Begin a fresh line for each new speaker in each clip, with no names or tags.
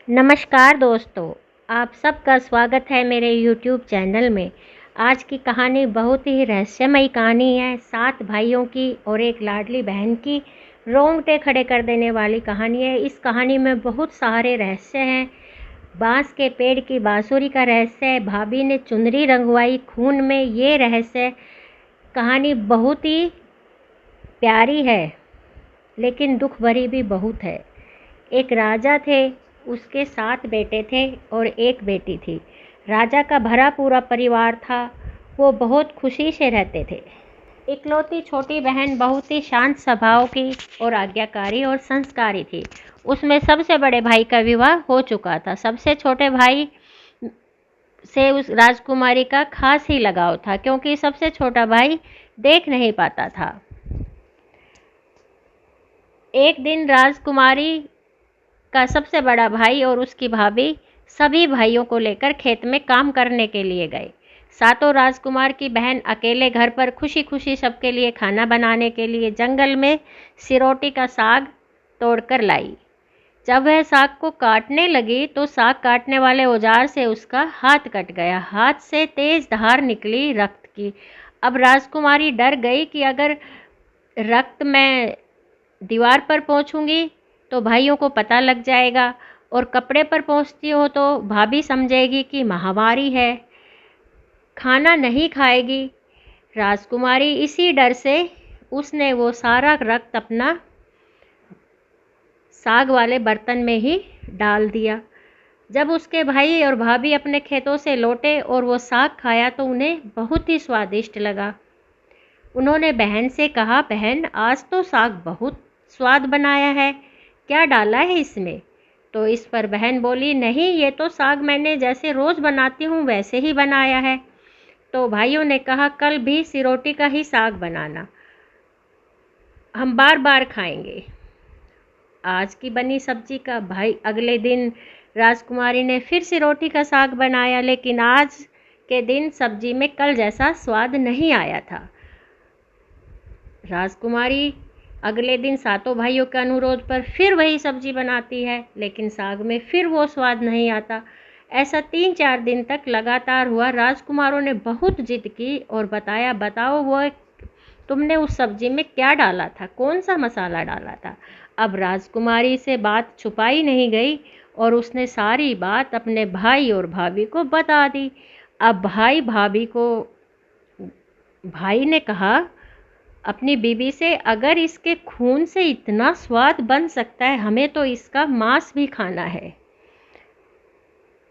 नमस्कार दोस्तों, आप सबका स्वागत है मेरे YouTube चैनल में। आज की कहानी बहुत ही रहस्यमयी कहानी है। 7 भाइयों की और एक लाडली बहन की रोंगटे खड़े कर देने वाली कहानी है। इस कहानी में बहुत सारे रहस्य हैं। बांस के पेड़ की बांसुरी का रहस्य है, भाभी ने चुनरी रंगवाई खून में, ये रहस्य। कहानी बहुत ही प्यारी है लेकिन दुख भरी भी बहुत है। एक राजा थे, उसके 7 बेटे थे और एक बेटी थी। राजा का भरा पूरा परिवार था। वो बहुत खुशी से रहते थे। इकलौती छोटी बहन बहुत ही शांत स्वभाव की और आज्ञाकारी और संस्कारी थी। उसमें सबसे बड़े भाई का विवाह हो चुका था। सबसे छोटे भाई से उस राजकुमारी का खास ही लगाव था, क्योंकि सबसे छोटा भाई देख नहीं पाता था। एक दिन राजकुमारी का सबसे बड़ा भाई और उसकी भाभी सभी भाइयों को लेकर खेत में काम करने के लिए गए। सातों राजकुमार की बहन अकेले घर पर खुशी खुशी सबके लिए खाना बनाने के लिए जंगल में सिरोटी का साग तोड़कर लाई। जब वह साग को काटने लगी तो साग काटने वाले औजार से उसका हाथ कट गया। हाथ से तेज धार निकली रक्त की। अब राजकुमारी डर गई कि अगर रक्त मैं दीवार पर पोंछूंगी तो भाइयों को पता लग जाएगा, और कपड़े पर पहुंचती हो तो भाभी समझेगी कि महामारी है, खाना नहीं खाएगी। राजकुमारी इसी डर से उसने वो सारा रक्त अपना साग वाले बर्तन में ही डाल दिया। जब उसके भाई और भाभी अपने खेतों से लौटे और वो साग खाया तो उन्हें बहुत ही स्वादिष्ट लगा। उन्होंने बहन से कहा, बहन आज तो साग बहुत स्वाद बनाया है, क्या डाला है इसमें? तो इस पर बहन बोली, नहीं, ये तो साग मैंने जैसे रोज़ बनाती हूँ वैसे ही बनाया है। तो भाइयों ने कहा, कल भी सिरोटी का ही साग बनाना, हम बार बार खाएंगे। आज की बनी सब्जी का भाई अगले दिन राजकुमारी ने फिर सिरोटी का साग बनाया, लेकिन आज के दिन सब्जी में कल जैसा स्वाद नहीं आया था। राजकुमारी अगले दिन सातों भाइयों के अनुरोध पर फिर वही सब्जी बनाती है, लेकिन साग में फिर वो स्वाद नहीं आता। ऐसा 3-4 दिन तक लगातार हुआ। राजकुमारों ने बहुत जिद की और बताया, बताओ वो तुमने उस सब्जी में क्या डाला था, कौन सा मसाला डाला था? अब राजकुमारी से बात छुपाई नहीं गई और उसने सारी बात अपने भाई और भाभी को बता दी। अब भाई ने कहा अपनी बीबी से, अगर इसके खून से इतना स्वाद बन सकता है, हमें तो इसका मांस भी खाना है।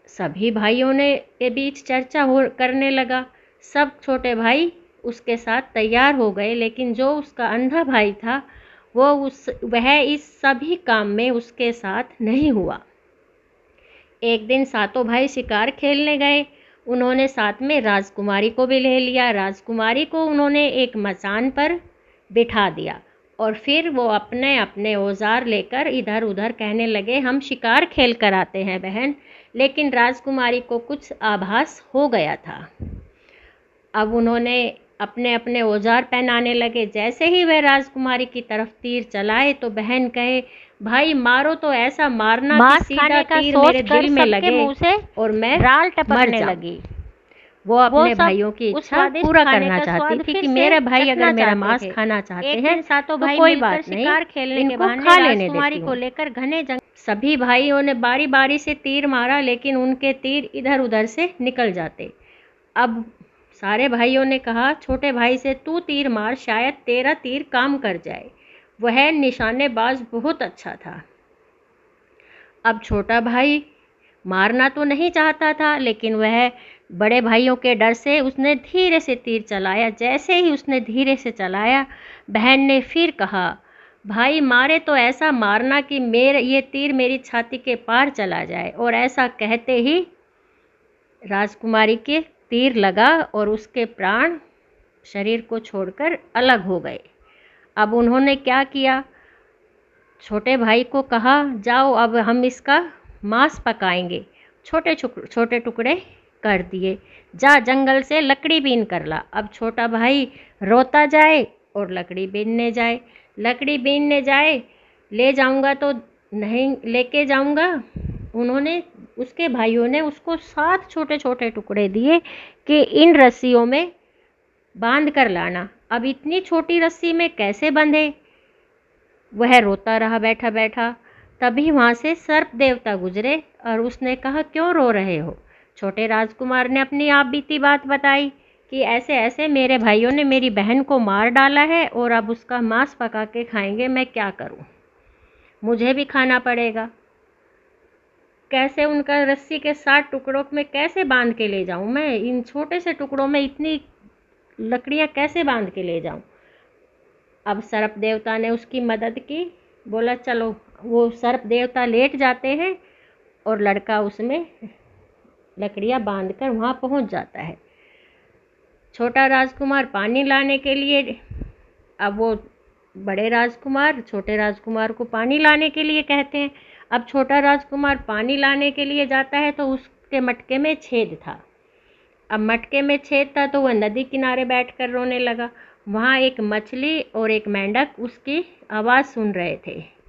सभी भाइयों ने के बीच चर्चा करने लगा। सब छोटे भाई उसके साथ तैयार हो गए, लेकिन जो उसका अंधा भाई था वह इस सभी काम में उसके साथ नहीं हुआ। एक दिन सातों भाई शिकार खेलने गए। उन्होंने साथ में राजकुमारी को भी ले लिया। राजकुमारी को उन्होंने एक मचान पर बिठा दिया और फिर वो अपने अपने औजार लेकर इधर उधर कहने लगे, हम शिकार खेल कर आते हैं बहन। लेकिन राजकुमारी को कुछ आभास हो गया था। अब उन्होंने अपने अपने औजार पहनाने लगे। जैसे ही वह राजकुमारी की तरफ तीर चलाए तो बहन कहे, भाई मारो तो ऐसा मारना कि सीधा तीर मेरे दिल में लगे मुंह से और मैं राल टपकने लगी। वो अपने भाइयों की इच्छा पूरा करना चाहती थी कि मेरे भाई अगर मेरा मांस खाना चाहते हैं तो कोई बात नहीं, इनको खा लेने देती हूँ। लेकर घने जंगल सभी भाइयों ने बारी बारी से तीर मारा, लेकिन उनके तीर इधर उधर से निकल जाते। अब सारे भाइयों ने कहा छोटे भाई से, तू तीर मार, शायद तेरा तीर काम कर जाए। वह निशानेबाज बहुत अच्छा था। अब छोटा भाई मारना तो नहीं चाहता था, लेकिन वह बड़े भाइयों के डर से उसने धीरे से तीर चलाया। जैसे ही उसने धीरे से चलाया, बहन ने फिर कहा, भाई मारे तो ऐसा मारना कि ये तीर मेरी छाती के पार चला जाए। और ऐसा कहते ही राजकुमारी के तीर लगा और उसके प्राण शरीर को छोड़कर अलग हो गए। अब उन्होंने क्या किया, छोटे भाई को कहा, जाओ अब हम इसका मांस पकाएंगे। छोटे छोटे टुकड़े कर दिए। जा जंगल से लकड़ी बीन कर ला। अब छोटा भाई रोता जाए और लकड़ी बीनने जाए, ले जाऊंगा तो नहीं, लेके जाऊंगा उन्होंने उसके भाइयों ने उसको 7 छोटे छोटे टुकड़े दिए कि इन रस्सियों में बांध कर लाना। अब इतनी छोटी रस्सी में कैसे बंधे? वह रोता रहा बैठा बैठा। तभी वहाँ से सर्प देवता गुजरे और उसने कहा, क्यों रो रहे हो? छोटे राजकुमार ने अपनी आप बीती बात बताई कि ऐसे ऐसे मेरे भाइयों ने मेरी बहन को मार डाला है और अब उसका मांस पका के खाएंगे, मैं क्या करूं? मुझे भी खाना पड़ेगा। कैसे उनका रस्सी के 7 टुकड़ों में कैसे बांध के ले जाऊं? मैं इन छोटे से टुकड़ों में इतनी लकड़ियां कैसे बांध के ले जाऊं? अब सर्प देवता ने उसकी मदद की। बोला चलो। वो सर्प देवता लेट जाते हैं और लड़का उसमें लकड़ियां बांध कर वहाँ पहुँच जाता है। छोटा राजकुमार पानी लाने के लिए, अब वो बड़े राजकुमार छोटे राजकुमार को पानी लाने के लिए कहते हैं। अब छोटा राजकुमार पानी लाने के लिए जाता है तो उसके मटके में छेद था। अब मटके में छेद था तो वह नदी किनारे बैठकर रोने लगा। वहाँ एक मछली और एक मेंढक उसकी आवाज़ सुन रहे थे।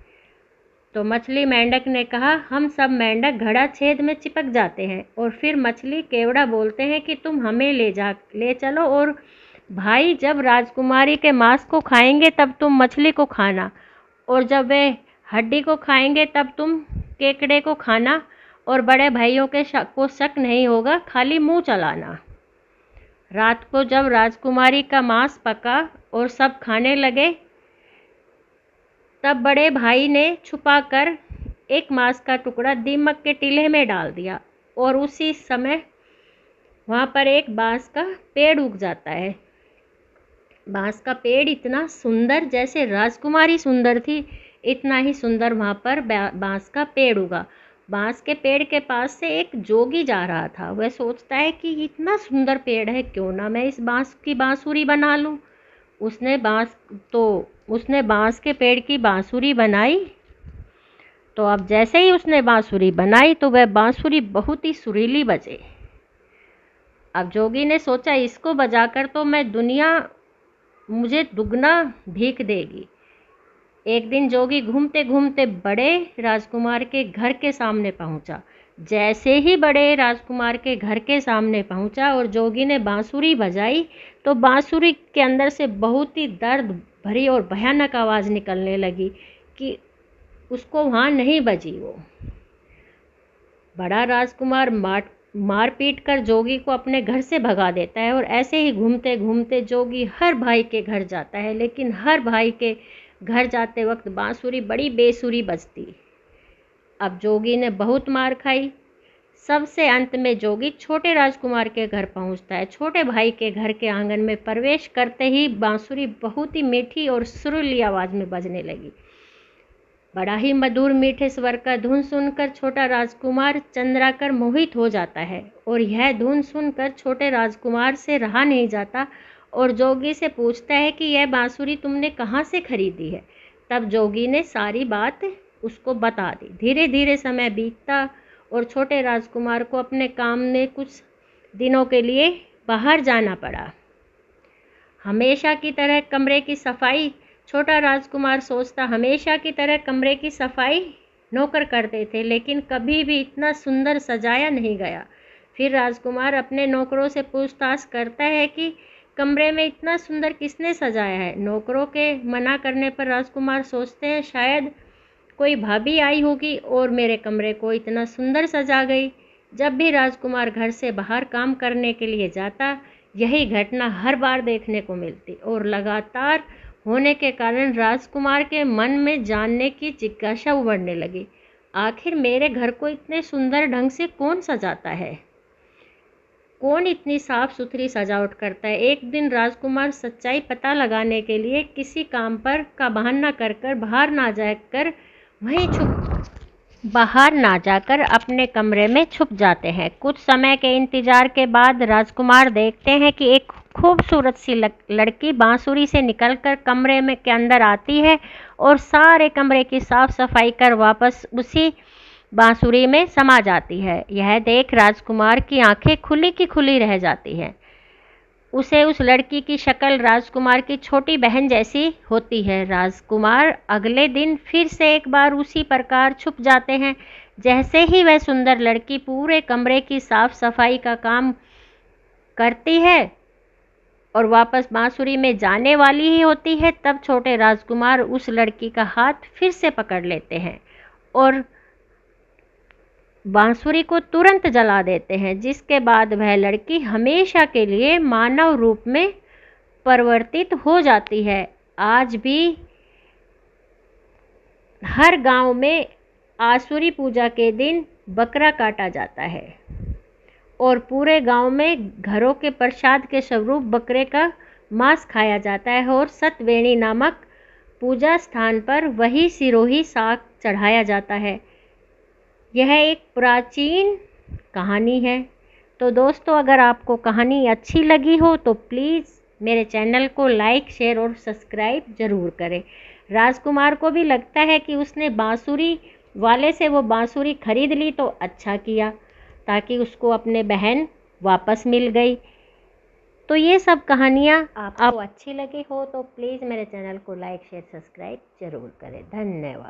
तो मछली मेंढक ने कहा, हम सब मेंढक घड़ा छेद में चिपक जाते हैं और फिर मछली केवड़ा बोलते हैं कि तुम हमें ले चलो, और भाई जब राजकुमारी के मांस को खाएंगे तब तुम मछली को खाना, और जब वे हड्डी को खाएंगे तब तुम केकड़े को खाना, और बड़े भाइयों के को शक नहीं होगा, खाली मुंह चलाना। रात को जब राजकुमारी का मांस पका और सब खाने लगे तब बड़े भाई ने छुपाकर एक मांस का टुकड़ा दीमक के टीले में डाल दिया और उसी समय वहाँ पर एक बांस का पेड़ उग जाता है। बांस का पेड़ इतना सुंदर, जैसे राजकुमारी सुंदर थी इतना ही सुंदर वहाँ पर बांस का पेड़ उगा। बांस के पेड़ के पास से एक जोगी जा रहा था। वह सोचता है कि इतना सुंदर पेड़ है, क्यों ना मैं इस बांस की बांसुरी बना लूँ। उसने बांस के पेड़ की बांसुरी बनाई। तो अब जैसे ही उसने बांसुरी बनाई तो वह बांसुरी बहुत ही सुरीली बजे। अब जोगी ने सोचा, इसको बजाकर तो मैं दुनिया मुझे दुगना भीख देगी। एक दिन जोगी घूमते घूमते बड़े राजकुमार के घर के सामने पहुंचा। जैसे ही बड़े राजकुमार के घर के सामने पहुंचा और जोगी ने बांसुरी बजाई तो बांसुरी के अंदर से बहुत ही दर्द भरी और भयानक आवाज़ निकलने लगी कि उसको वहाँ नहीं बजी। वो बड़ा राजकुमार मार पीट कर जोगी को अपने घर से भगा देता है और ऐसे ही घूमते घूमते जोगी हर भाई के घर जाता है, लेकिन हर भाई के घर जाते वक्त बांसुरी बड़ी बेसुरी बजती। अब जोगी ने बहुत मार खाई। सबसे अंत में जोगी छोटे राजकुमार के घर पहुंचता है। छोटे भाई के घर के आंगन में प्रवेश करते ही बांसुरी बहुत ही मीठी और सुरीली आवाज़ में बजने लगी। बड़ा ही मधुर मीठे स्वर का धुन सुनकर छोटा राजकुमार चंद्राकर मोहित हो जाता है और यह धुन सुनकर छोटे राजकुमार से रहा नहीं जाता और जोगी से पूछता है कि यह बांसुरी तुमने कहाँ से खरीदी है। तब जोगी ने सारी बात उसको बता दी। धीरे धीरे समय बीतता और छोटे राजकुमार को अपने काम में कुछ दिनों के लिए बाहर जाना पड़ा। हमेशा की तरह कमरे की सफाई छोटा राजकुमार सोचता, हमेशा की तरह कमरे की सफाई नौकर करते थे, लेकिन कभी भी इतना सुंदर सजाया नहीं गया। फिर राजकुमार अपने नौकरों से पूछताछ करता है कि कमरे में इतना सुंदर किसने सजाया है। नौकरों के मना करने पर राजकुमार सोचते हैं शायद कोई भाभी आई होगी और मेरे कमरे को इतना सुंदर सजा गई। जब भी राजकुमार घर से बाहर काम करने के लिए जाता, यही घटना हर बार देखने को मिलती और लगातार होने के कारण राजकुमार के मन में जानने की जिज्ञासा उमड़ने लगी। आखिर मेरे घर को इतने सुंदर ढंग से कौन सजाता है? कौन इतनी साफ सुथरी सजावट करता है? एक दिन राजकुमार सच्चाई पता लगाने के लिए किसी काम पर का बहाना कर बाहर ना जाकर अपने कमरे में छुप जाते हैं। कुछ समय के इंतजार के बाद राजकुमार देखते हैं कि एक खूबसूरत सी लड़की बांसुरी से निकलकर कमरे में के अंदर आती है और सारे कमरे की साफ सफाई कर वापस उसी बांसुरी में समा जाती है। यह देख राजकुमार की आंखें खुली की खुली रह जाती हैं। उसे उस लड़की की शक्ल राजकुमार की छोटी बहन जैसी होती है। राजकुमार अगले दिन फिर से एक बार उसी प्रकार छुप जाते हैं। जैसे ही वह सुंदर लड़की पूरे कमरे की साफ सफाई का काम करती है और वापस बांसुरी में जाने वाली ही होती है, तब छोटे राजकुमार उस लड़की का हाथ फिर से पकड़ लेते हैं और बांसुरी को तुरंत जला देते हैं, जिसके बाद वह लड़की हमेशा के लिए मानव रूप में परिवर्तित हो जाती है। आज भी हर गांव में आसुरी पूजा के दिन बकरा काटा जाता है और पूरे गांव में घरों के प्रसाद के स्वरूप बकरे का मांस खाया जाता है और सतवेणी नामक पूजा स्थान पर वही सिरोही साग चढ़ाया जाता है। यह एक प्राचीन कहानी है। तो दोस्तों, अगर आपको कहानी अच्छी लगी हो तो प्लीज़ मेरे चैनल को लाइक, शेयर और सब्सक्राइब ज़रूर करें। राजकुमार को भी लगता है कि उसने बांसुरी वाले से वो बांसुरी खरीद ली तो अच्छा किया, ताकि उसको अपने बहन वापस मिल गई। तो ये सब कहानियाँ आपको अच्छी लगी हो तो प्लीज़ मेरे चैनल को लाइक, शेयर, सब्सक्राइब ज़रूर करें। धन्यवाद।